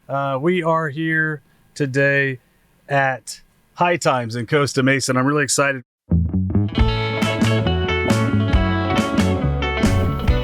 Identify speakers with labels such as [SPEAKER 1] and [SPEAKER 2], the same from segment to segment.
[SPEAKER 1] We are here today at High Times in Costa Mesa, and I'm really excited.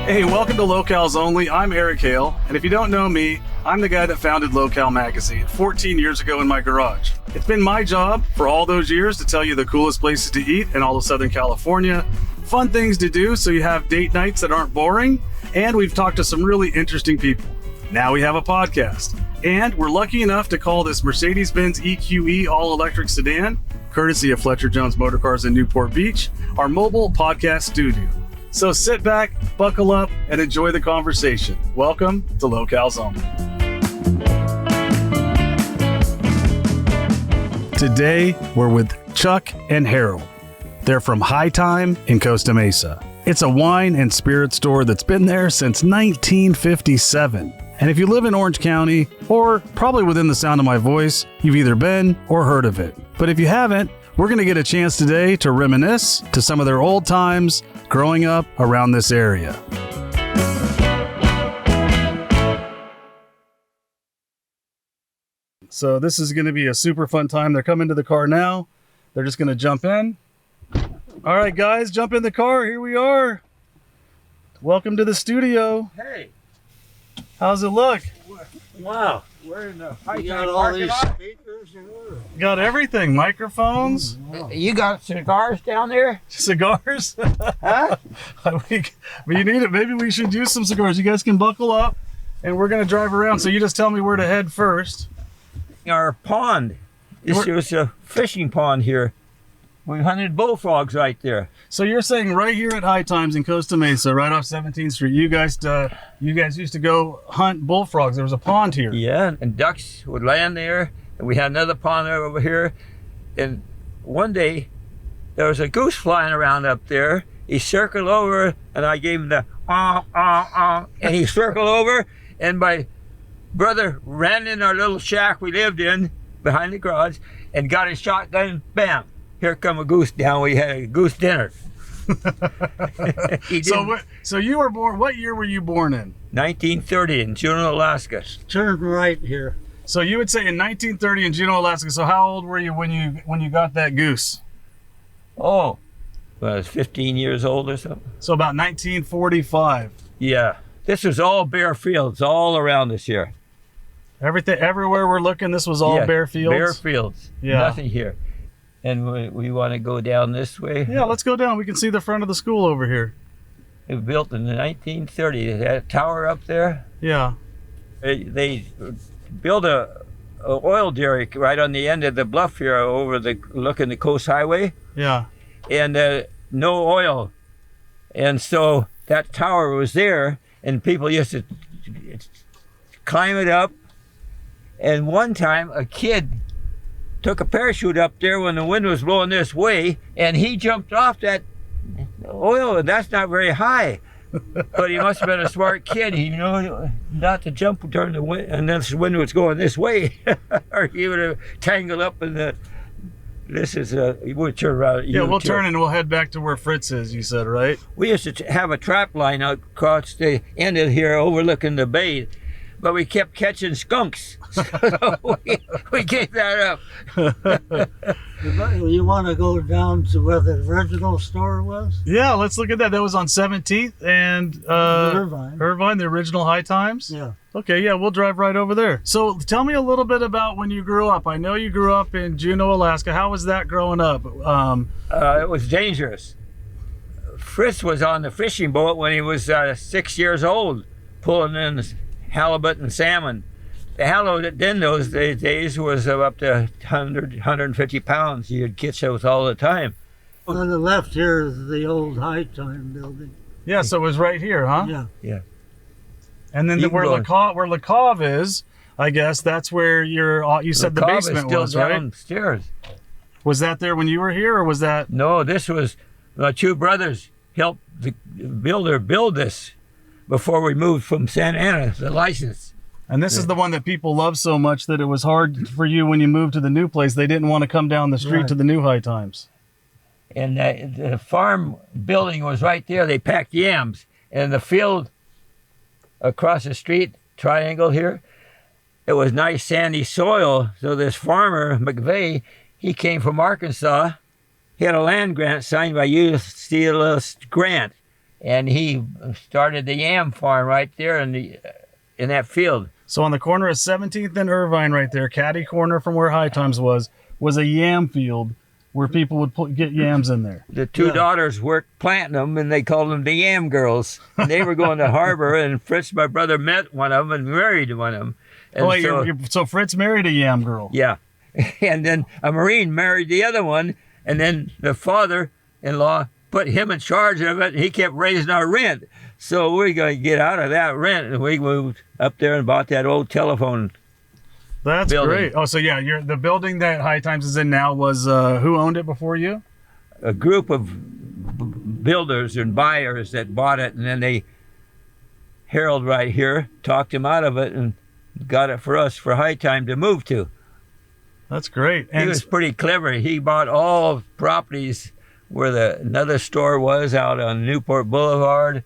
[SPEAKER 1] Hey, welcome to Locales Only. I'm Eric Hale, and if you don't know me, I'm the guy that founded Locale Magazine 14 years ago in my garage. It's been my job for all those years to tell you the coolest places to eat in all of Southern California, fun things to do so you have date nights that aren't boring, and we've talked to some really interesting people. Now we have a podcast, and we're lucky enough to call this Mercedes-Benz EQE all-electric sedan, courtesy of Fletcher Jones Motorcars in Newport Beach, our mobile podcast studio. So sit back, buckle up, and enjoy the conversation. Welcome to Locales Only. Today, we're with Chuck and Harold. They're from High Time in Costa Mesa. It's a wine and spirit store that's been there since 1957. And if you live in Orange County, or probably within the sound of my voice, you've either been or heard of it. But if you haven't, we're going to get a chance today to reminisce to some of their old times growing up around this area. So this is going to be a super fun time. They're coming to the car now. They're just going to jump in. All right, guys, jump in the car. Here we are. Welcome to the studio.
[SPEAKER 2] Hey.
[SPEAKER 1] How's it look?
[SPEAKER 2] Wow. We're in the High Time
[SPEAKER 3] all
[SPEAKER 2] parking
[SPEAKER 3] these
[SPEAKER 2] lot.
[SPEAKER 3] speakers and everything.
[SPEAKER 1] Got everything. Microphones,
[SPEAKER 2] You got cigars down there?
[SPEAKER 1] cigars.
[SPEAKER 2] Huh?
[SPEAKER 1] But you need it. Maybe we should use some cigars. You guys can buckle up, and we're going to drive around. So you just tell me where to head first.
[SPEAKER 2] Our pond. This was a fishing pond here. We hunted bullfrogs right there.
[SPEAKER 1] So you're saying right here at High Times in Costa Mesa, right off 17th Street, you guys used to go hunt bullfrogs. There was a pond here.
[SPEAKER 2] Yeah, and ducks would land there. And we had another pond over here. And one day, there was a goose flying around up there. He circled over, and I gave him the and he circled over, and my brother ran in our little shack we lived in behind the garage and got his shotgun. Bam! Here come a goose down. We had a goose dinner.
[SPEAKER 1] So you were born. What year were you born in?
[SPEAKER 2] 1930 in Juneau, Alaska.
[SPEAKER 3] Turn right here.
[SPEAKER 1] So you would say in 1930 in Juneau, Alaska. So how old were you when you got that goose?
[SPEAKER 2] Oh, well, I was 15 years old or something.
[SPEAKER 1] So about 1945.
[SPEAKER 2] Yeah, this was all bare fields all around us here.
[SPEAKER 1] Everything, everywhere we're looking, this was all bare fields.
[SPEAKER 2] Bare fields.
[SPEAKER 1] Yeah.
[SPEAKER 2] Nothing here. And we want to go down this way.
[SPEAKER 1] Yeah, let's go down. We can see the front of the school over here.
[SPEAKER 2] It was built in 1930. It had a tower up there.
[SPEAKER 1] Yeah.
[SPEAKER 2] They built a oil derrick right on the end of the bluff here looking the Coast Highway.
[SPEAKER 1] Yeah.
[SPEAKER 2] And no oil. And so that tower was there, and people used to climb it up. And one time, a kid took a parachute up there when the wind was blowing this way, and he jumped off that oil, and that's not very high. But he must have been a smart kid. He knew not to jump during the wind, and then the wind was going this way, or he would have tangled up in the. This is we'll turn around.
[SPEAKER 1] Yeah, we'll turn and we'll head back to where Fritz is. You said, right?
[SPEAKER 2] We used to have a trap line out across the end of here, overlooking the bay. But we kept catching skunks, so we gave that up.
[SPEAKER 3] You want to go down to where the original store was?
[SPEAKER 1] Yeah, let's look at that. That was on 17th and Irvine, the original High Times?
[SPEAKER 3] Yeah.
[SPEAKER 1] Okay, yeah, we'll drive right over there. So tell me a little bit about when you grew up. I know you grew up in Juneau, Alaska. How was that growing up?
[SPEAKER 2] It was dangerous. Fritz was on the fishing boat when he was 6 years old, pulling in halibut and salmon. The halibut in those days was up to 100, 150 pounds. You'd catch those all the time.
[SPEAKER 3] On the left here is the old High Time building.
[SPEAKER 1] Yeah, so it was right here, huh?
[SPEAKER 3] Yeah.
[SPEAKER 2] Yeah.
[SPEAKER 1] And then where Le Cave is, I guess that's where you said the basement was,
[SPEAKER 2] still
[SPEAKER 1] right?
[SPEAKER 2] Downstairs.
[SPEAKER 1] Was that there when you were here, or was that?
[SPEAKER 2] No, this was my two brothers helped the builder build this before we moved from Santa Ana, the license.
[SPEAKER 1] And this is the one that people love so much that it was hard for you when you moved to the new place. They didn't want to come down the street to the new High Times.
[SPEAKER 2] And the farm building was right there. They packed yams. And the field across the street, triangle here, it was nice sandy soil. So this farmer, McVeigh, he came from Arkansas. He had a land grant signed by U.S. Grant, and he started the yam farm right there in that field.
[SPEAKER 1] So on the corner of 17th and Irvine right there, catty corner from where High Times was a yam field where people would get yams in there.
[SPEAKER 2] The two daughters worked planting them, and they called them the Yam Girls. And they were going to Harbor, and Fritz, my brother, met one of them and married one of them. And
[SPEAKER 1] so Fritz married a yam girl.
[SPEAKER 2] Yeah. And then a Marine married the other one, and then the father-in-law put him in charge of it, and he kept raising our rent. So we're going to get out of that rent, and we moved up there and bought that old telephone.
[SPEAKER 1] That's
[SPEAKER 2] building.
[SPEAKER 1] Great. Oh, so yeah, the building that High Times is in now was who owned it before you?
[SPEAKER 2] A group of builders and buyers that bought it, and then Harold right here talked him out of it and got it for us for High Time to move to.
[SPEAKER 1] That's great. And
[SPEAKER 2] he was pretty clever. He bought all properties where another store was out on Newport Boulevard,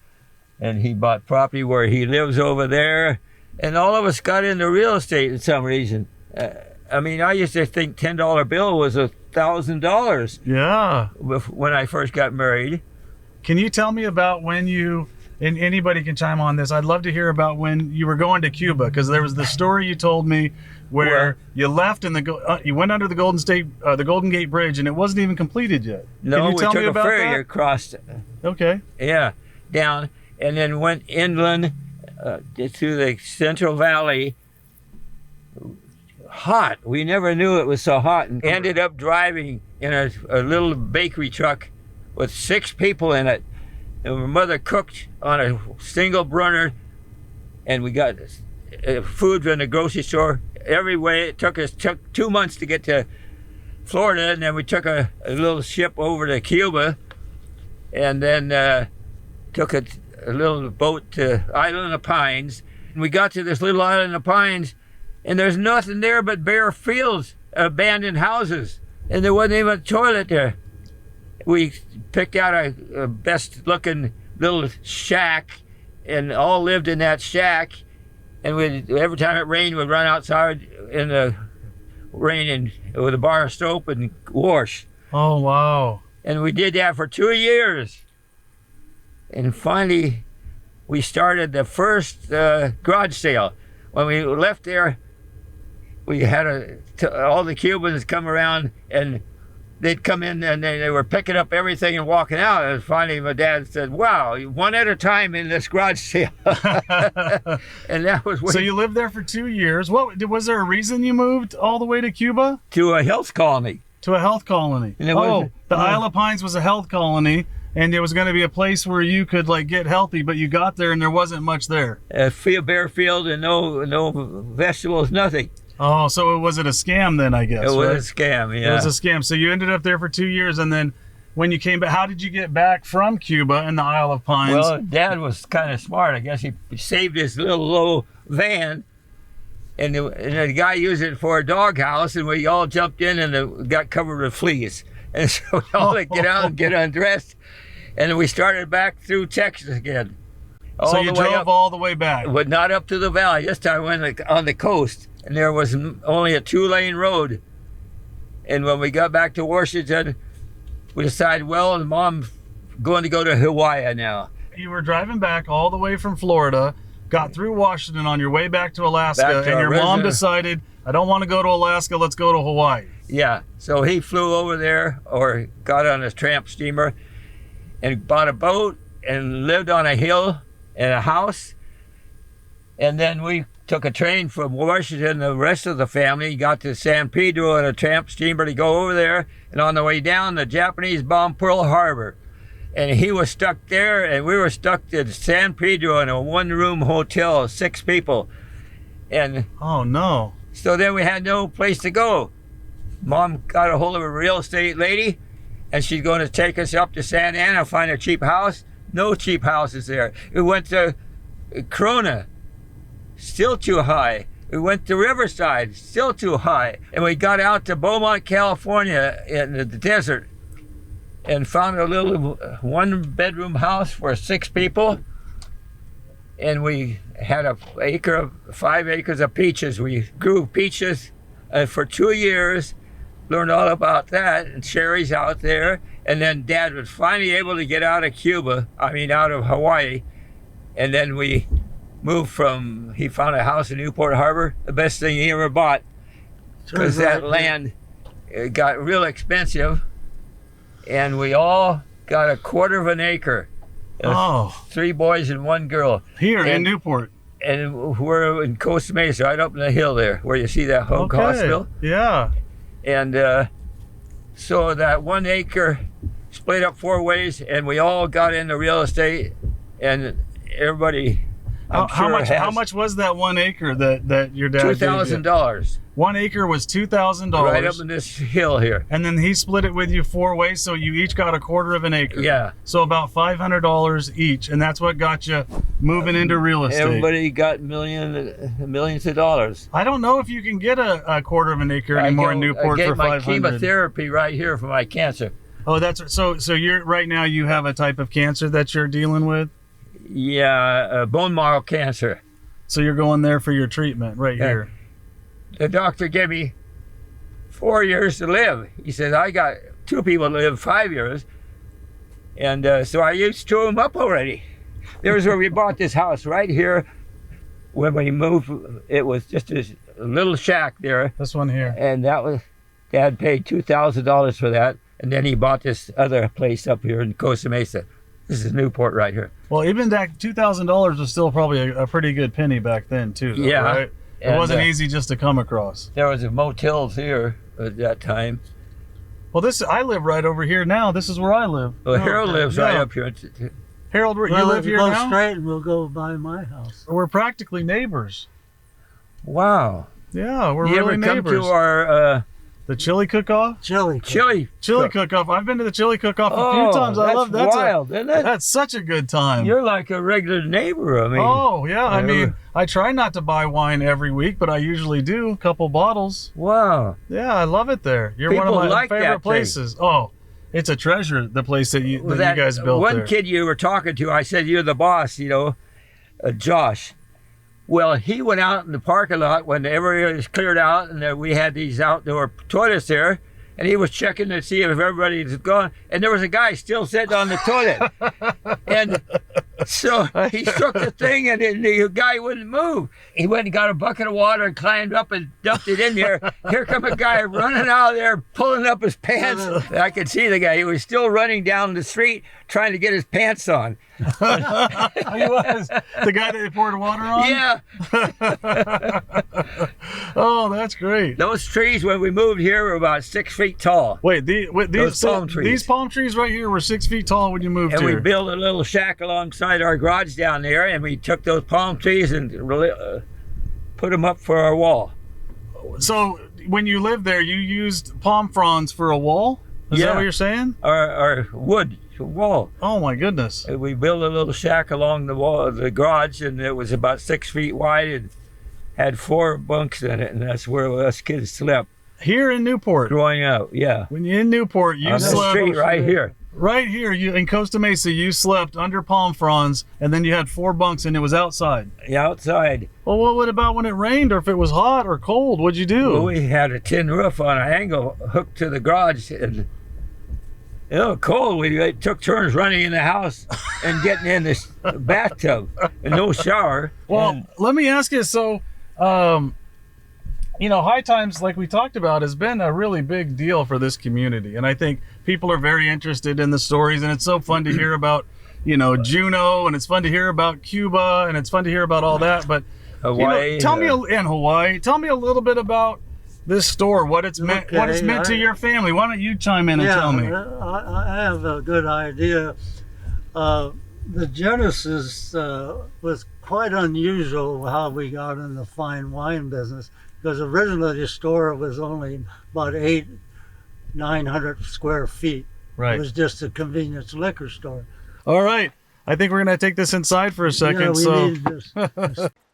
[SPEAKER 2] and he bought property where he lives over there. And all of us got into real estate for some reason. I mean, I used to think $10 bill was $1,000.
[SPEAKER 1] Yeah.
[SPEAKER 2] When I first got married.
[SPEAKER 1] Can you tell me about when and anybody can chime on this, I'd love to hear about when you were going to Cuba, because there was the story you told me where you left and you went under the Golden Gate Bridge, and it wasn't even completed yet.
[SPEAKER 2] No,
[SPEAKER 1] can you
[SPEAKER 2] we
[SPEAKER 1] tell
[SPEAKER 2] took
[SPEAKER 1] me
[SPEAKER 2] a
[SPEAKER 1] about
[SPEAKER 2] ferry
[SPEAKER 1] that?
[SPEAKER 2] across.
[SPEAKER 1] Okay.
[SPEAKER 2] Yeah, down, and then went inland to the Central Valley. Hot. We never knew it was so hot, and ended up driving in a little bakery truck with 6 people in it. And my mother cooked on a single burner, and we got food from the grocery store every way. It took 2 months to get to Florida, and then we took a little ship over to Cuba, and then took a little boat to Island of Pines. And we got to this little Island of Pines, and there's nothing there but bare fields, abandoned houses, and there wasn't even a toilet there. We picked out a best-looking little shack, and all lived in that shack. And every time it rained, we'd run outside in the rain with a bar of soap and wash.
[SPEAKER 1] Oh, wow.
[SPEAKER 2] And we did that for 2 years. And finally, we started the first garage sale. When we left there, we had all the Cubans come around, and they'd come in and they were picking up everything and walking out. And finally, my dad said, "Wow, one at a time in this garage sale." And that was
[SPEAKER 1] so you lived there for 2 years. Was there a reason you moved all the way to Cuba?
[SPEAKER 2] To a health colony.
[SPEAKER 1] To a health colony.
[SPEAKER 2] And
[SPEAKER 1] the Isle of Pines was a health colony, and it was going to be a place where you could get healthy. But you got there and there wasn't much there.
[SPEAKER 2] A bare field and no vegetables, nothing.
[SPEAKER 1] Oh, so was it a scam then, I guess?
[SPEAKER 2] It was a scam, yeah.
[SPEAKER 1] It was a scam. So you ended up there for 2 years, and then when you came back, how did you get back from Cuba and the Isle of Pines?
[SPEAKER 2] Well, Dad was kind of smart. I guess he saved his little low van, and the guy used it for a doghouse, and we all jumped in and got covered with fleas. And so we all had to get out and get undressed, and we started back through Texas again.
[SPEAKER 1] So you drove all the way back?
[SPEAKER 2] But not up to the valley. This time we went on the coast. And there was only a 2-lane road. And when we got back to Washington, we decided, well, Mom's going to go to Hawaii now.
[SPEAKER 1] You were driving back all the way from Florida, got through Washington on your way back to Alaska, and your mom decided, I don't want to go to Alaska, let's go to Hawaii.
[SPEAKER 2] Yeah, so he flew over there, or got on a tramp steamer, and bought a boat, and lived on a hill in a house. And then we took a train from Washington, the rest of the family got to San Pedro on a tramp steamer to go over there. And on the way down, the Japanese bombed Pearl Harbor. And he was stuck there, and we were stuck in San Pedro in a 1-room hotel, 6 people. And
[SPEAKER 1] oh, no.
[SPEAKER 2] So then we had no place to go. Mom got a hold of a real estate lady, and she's going to take us up to Santa Ana, find a cheap house. No cheap houses there. We went to Corona. Still too high. We went to Riverside, still too high. And we got out to Beaumont, California in the desert and found a little 1-bedroom house for 6 people. And we had 5 acres of peaches. We grew peaches for 2 years, learned all about that, and cherries out there. And then Dad was finally able to get out of out of Hawaii. And then we moved he found a house in Newport Harbor, the best thing he ever bought, because that land got real expensive. And we all got 1/4 acre. 3 boys and 1 girl.
[SPEAKER 1] Here in Newport.
[SPEAKER 2] And we're in Costa Mesa, right up in the hill there, where you see that Hug Hospital.
[SPEAKER 1] Yeah.
[SPEAKER 2] And so that 1 acre split up 4 ways, and we all got into real estate, and everybody.
[SPEAKER 1] How much was that 1 acre that your dad
[SPEAKER 2] $2,000.
[SPEAKER 1] 1 acre was $2,000.
[SPEAKER 2] Right up in this hill here.
[SPEAKER 1] And then he split it with you 4 ways, so you each got 1/4 acre.
[SPEAKER 2] Yeah.
[SPEAKER 1] So about $500 each, and that's what got you moving into real estate.
[SPEAKER 2] Everybody got millions of dollars.
[SPEAKER 1] I don't know if you can get a 1/4 acre anymore in Newport for $500.
[SPEAKER 2] I get my chemotherapy right here for my cancer.
[SPEAKER 1] Oh, that's so you're right now. You have a type of cancer that you're dealing with.
[SPEAKER 2] Yeah, bone marrow cancer.
[SPEAKER 1] So you're going there for your treatment right here.
[SPEAKER 2] The doctor gave me 4 years to live. He said, I got 2 people to live 5 years. And so I used 2 of them up already. There's where we bought this house right here. When we moved, it was just a little shack there.
[SPEAKER 1] This one here.
[SPEAKER 2] And Dad paid $2,000 for that. And then he bought this other place up here in Costa Mesa. This is Newport right here.
[SPEAKER 1] Well, even that $2,000 was still probably a pretty good penny back then too. Though,
[SPEAKER 2] yeah.
[SPEAKER 1] Right? It wasn't easy just to come across.
[SPEAKER 2] There was motels here at that time.
[SPEAKER 1] Well, I live right over here now. This is where I live.
[SPEAKER 2] Well, Harold lives right up here.
[SPEAKER 1] Harold, you live here now?
[SPEAKER 3] Go straight and we'll go by my house.
[SPEAKER 1] We're practically neighbors.
[SPEAKER 2] Wow.
[SPEAKER 1] Yeah, we're
[SPEAKER 2] you
[SPEAKER 1] really
[SPEAKER 2] ever
[SPEAKER 1] neighbors.
[SPEAKER 2] come to our
[SPEAKER 1] the chili cook-off?
[SPEAKER 3] Chili
[SPEAKER 1] cook-off. I've been to the chili cook-off a few times. I love that.
[SPEAKER 2] That's wild, isn't it?
[SPEAKER 1] That's such a good time.
[SPEAKER 2] You're like a regular neighbor. I mean.
[SPEAKER 1] Oh yeah. I mean, I try not to buy wine every week, but I usually do a couple bottles.
[SPEAKER 2] Wow.
[SPEAKER 1] Yeah, I love it there. You're
[SPEAKER 2] People
[SPEAKER 1] one of my
[SPEAKER 2] like
[SPEAKER 1] favorite places.
[SPEAKER 2] Thing.
[SPEAKER 1] Oh, it's a treasure. The place that you guys built.
[SPEAKER 2] One
[SPEAKER 1] there.
[SPEAKER 2] kid you were talking to, I said you're the boss. Josh. Well, he went out in the parking lot when everybody was cleared out, and we had these outdoor toilets there. And he was checking to see if everybody was gone. And there was a guy still sitting on the toilet. And so he struck the thing, and the guy wouldn't move. He went and got a bucket of water and climbed up and dumped it in there. Here come a guy running out of there, pulling up his pants. I could see the guy. He was still running down the street trying to get his pants on.
[SPEAKER 1] He was the guy that they poured water on?
[SPEAKER 2] Yeah.
[SPEAKER 1] Oh, that's great.
[SPEAKER 2] Those trees, when we moved here, were about 6 feet tall.
[SPEAKER 1] Wait, these
[SPEAKER 2] palm trees.
[SPEAKER 1] These palm trees right here were 6 feet tall when you moved here.
[SPEAKER 2] And we built a little shack alongside our garage down there, and we took those palm trees and put them up for our wall.
[SPEAKER 1] So when you lived there, you used palm fronds for a wall? Is that what you're saying?
[SPEAKER 2] Our wood wall.
[SPEAKER 1] Oh my goodness.
[SPEAKER 2] We built a little shack along the wall of the garage, and it was about 6 feet wide and had 4 bunks in it, and that's where us kids slept.
[SPEAKER 1] Here in Newport?
[SPEAKER 2] Growing up, yeah.
[SPEAKER 1] When you're in Newport, you slept...
[SPEAKER 2] On the street right here.
[SPEAKER 1] Right here, in Costa Mesa, you slept under palm fronds, and then you had 4 bunks, and it was outside.
[SPEAKER 2] Yeah, outside.
[SPEAKER 1] Well, what about when it rained, or if it was hot or cold? What'd you do?
[SPEAKER 2] Well, we had a tin roof on an angle hooked to the garage, and it was cold. We took turns running in the house and getting in this bathtub, and no shower.
[SPEAKER 1] Well, let me ask you, so... High Times, like we talked about, has been a really big deal for this community. And I think people are very interested in the stories. And it's so fun to hear about, Juneau, and it's fun to hear about Cuba, and it's fun to hear about all that. But
[SPEAKER 2] Hawaii,
[SPEAKER 1] Hawaii. Tell me a little bit about this store, what it's meant to your family. Why don't you chime in and tell me?
[SPEAKER 3] I have a good idea. The genesis was quite unusual how we got in the fine wine business, because originally the store was only about 900 square feet.
[SPEAKER 1] Right.
[SPEAKER 3] It was just a convenience liquor store.
[SPEAKER 1] All right. I think we're going to take this inside for a second.
[SPEAKER 3] Yeah, we need this.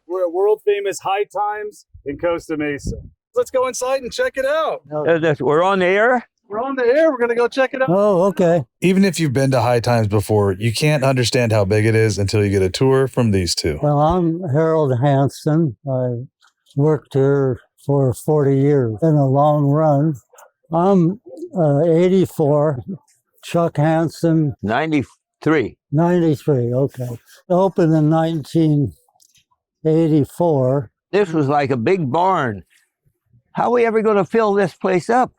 [SPEAKER 1] We're at world famous High Times in Costa Mesa. Let's go inside and check it out.
[SPEAKER 2] We're on the air?
[SPEAKER 1] We're on the air. We're going to go check it out.
[SPEAKER 3] Oh, okay.
[SPEAKER 1] Even if you've been to High Times before, you can't understand how big it is until you get a tour from these two.
[SPEAKER 3] Well, I'm Harold Hanson. I worked here for 40 years in a long run. I'm 84. Chuck Hanson,
[SPEAKER 2] 93.
[SPEAKER 3] 93. Okay. Opened in 1984.
[SPEAKER 2] This was like a big barn. How are we ever going to fill this place up?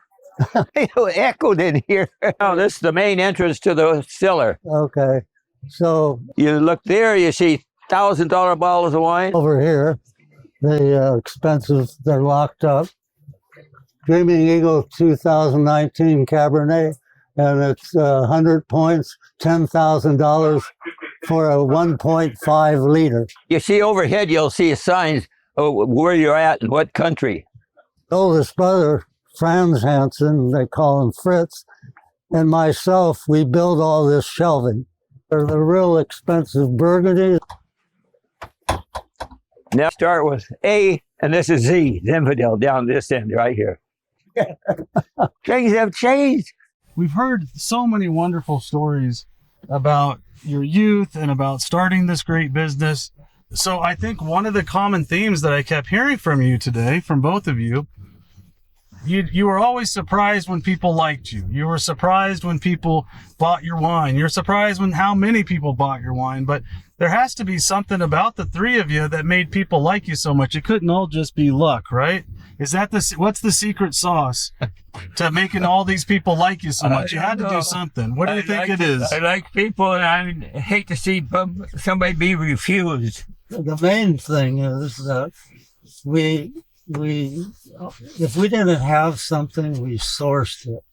[SPEAKER 2] It echoed in here. Oh, this is the main entrance to the cellar.
[SPEAKER 3] Okay. So
[SPEAKER 2] You look there, you see $1,000 bottles of wine.
[SPEAKER 3] over here, the expensive, they're locked up. Dreaming Eagle 2019 Cabernet, and it's 100 points, $10,000 for a 1.5 liter.
[SPEAKER 2] You see overhead, you'll see signs of where you're at and what country.
[SPEAKER 3] Oldest brother, Franz Hansen, they call him Fritz, and myself, we build all this shelving. They're the real expensive Burgundy.
[SPEAKER 2] Now start with A, and this is Z, Zinfandel, down this end right here. Things have changed.
[SPEAKER 1] We've heard so many wonderful stories about your youth and about starting this great business. So I think one of the common themes that I kept hearing from you today, from both of you, you were always surprised when people liked you. You were surprised when people bought your wine. You're surprised when how many people bought your wine. But there has to be something about the three of you that made people like you so much. It couldn't all just be luck, right? Is that what's the secret sauce to making all these people like you so much? You had to do something. What do you think it is?
[SPEAKER 2] I like people, and I hate to see somebody be refused.
[SPEAKER 3] The main thing is that we if we didn't have something, we sourced it.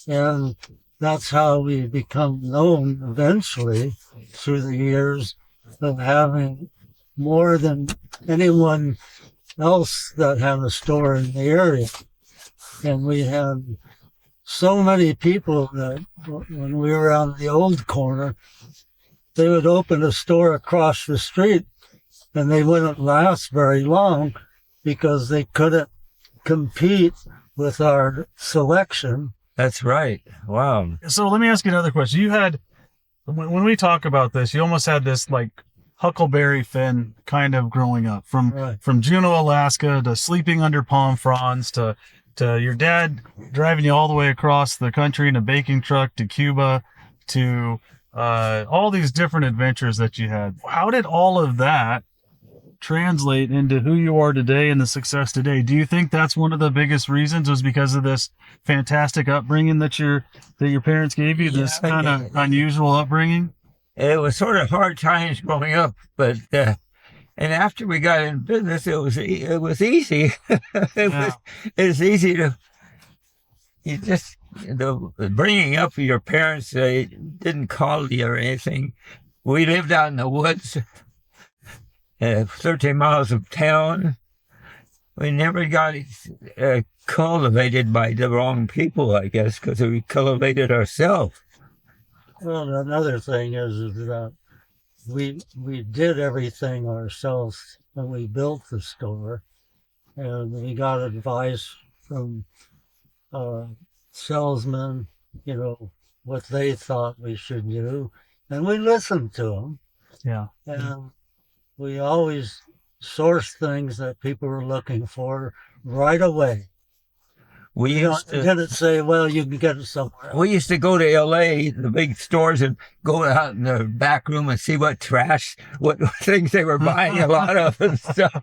[SPEAKER 3] And that's how we become known eventually through the years of having more than anyone else that had a store in the area. And we had so many people that when we were on the old corner, they would open a store across the street and they wouldn't last very long because they couldn't compete with our selection.
[SPEAKER 2] That's right. Wow.
[SPEAKER 1] So let me ask you another question. You had, when we talk about this, you almost had this like Huckleberry Finn kind of growing up from Juneau, Alaska to sleeping under palm fronds to your dad driving you all the way across the country in a baking truck to Cuba to all these different adventures that you had. How did all of that translate into who you are today and the success today? Do you think that's one of the biggest reasons was because of this fantastic upbringing that your parents gave you, this kind of unusual upbringing?
[SPEAKER 2] It was sort of hard times growing up, but and after we got in business, it was easy. It was easy to the bringing up of your parents. They didn't call you or anything. We lived out in the woods, 13 miles of town. We never got cultivated by the wrong people, I guess, because we cultivated ourselves.
[SPEAKER 3] Well, another thing is that we did everything ourselves when we built the store, and we got advice from salesmen, what they thought we should do, and we listened to them.
[SPEAKER 1] Yeah.
[SPEAKER 3] And we always sourced things that people were looking for right away.
[SPEAKER 2] We
[SPEAKER 3] didn't say, well, you can get it somewhere else.
[SPEAKER 2] We used to go to L.A., the big stores, and go out in the back room and see what things they were buying a lot of and stuff.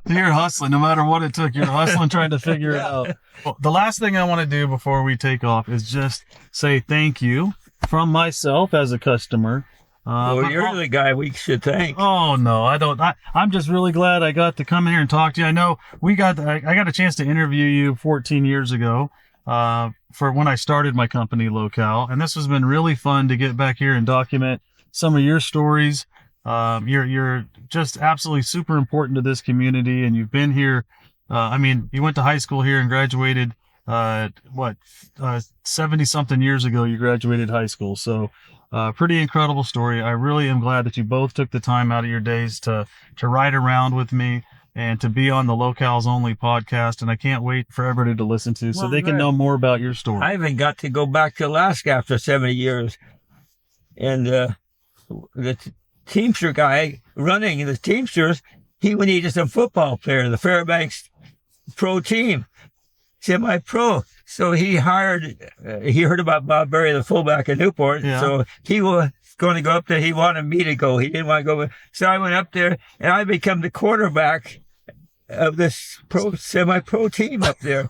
[SPEAKER 1] You're hustling, no matter what it took. You're hustling, trying to figure it out. Well, the last thing I want to do before we take off is just say thank you from myself as a customer.
[SPEAKER 2] Well, you're the guy we should thank.
[SPEAKER 1] Oh, no, I don't. I'm just really glad I got to come here and talk to you. I know I got a chance to interview you 14 years ago for when I started my company, Locale. And this has been really fun to get back here and document some of your stories. You're just absolutely super important to this community. And you've been here. You went to high school here and graduated, 70 something years ago, you graduated high school. So, pretty incredible story. I really am glad that you both took the time out of your days to ride around with me. and to be on the Locales Only podcast. And I can't wait for everybody to listen to so they can know more about your story.
[SPEAKER 2] I even got to go back to Alaska after 70 years. And the Teamster guy running the Teamsters, he needed some football player, the Fairbanks pro team, semi-pro. So he heard about Bob Berry, the fullback at Newport. Yeah. So he was going to go up there. He wanted me to go. He didn't want to go. So I went up there and I became the quarterback of this semi-pro team up there.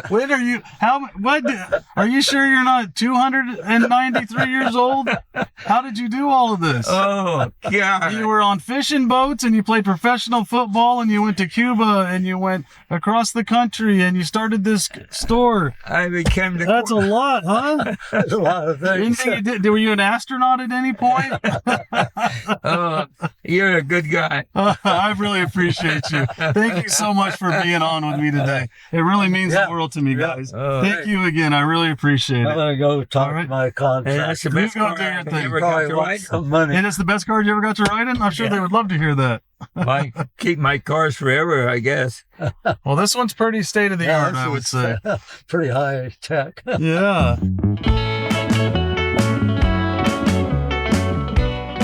[SPEAKER 1] When are you? Are you sure you're not 293 years old? How did you do all of this?
[SPEAKER 2] Oh God!
[SPEAKER 1] You were on fishing boats and you played professional football and you went to Cuba and you went across the country and you started this store.
[SPEAKER 2] I became the.
[SPEAKER 1] That's a lot, huh?
[SPEAKER 3] That's a lot of things.
[SPEAKER 1] Were you an astronaut at any point?
[SPEAKER 2] Oh, you're a good guy.
[SPEAKER 1] I really appreciate you. Thank you so much for being on with me today. It really means the world to me, guys. Thank you again. I really appreciate it.
[SPEAKER 3] I'm going to go talk to my contract.
[SPEAKER 2] And that's the best card I ever got to ride.
[SPEAKER 1] And it's the best card you ever got to ride in? I'm sure they would love to hear that.
[SPEAKER 2] Keep my cars forever, I guess.
[SPEAKER 1] Well, this one's pretty state of the art, I would say.
[SPEAKER 3] Pretty high tech.
[SPEAKER 1] Yeah.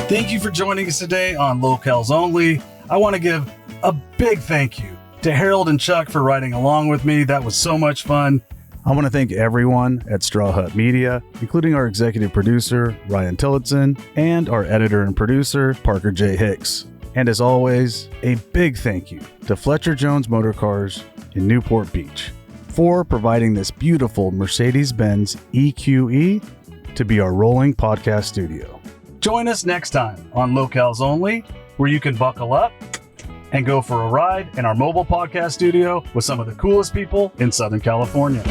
[SPEAKER 1] Thank you for joining us today on Locales Only. I want to give a big thank you to Harold and Chuck for riding along with me. That was so much fun. I want to thank everyone at Straw Hut Media, including our executive producer, Ryan Tillotson, and our editor and producer, Parker J. Hicks. And as always, a big thank you to Fletcher Jones Motor Cars in Newport Beach for providing this beautiful Mercedes-Benz EQE to be our rolling podcast studio. Join us next time on Locales Only, where you can buckle up and go for a ride in our mobile podcast studio with some of the coolest people in Southern California.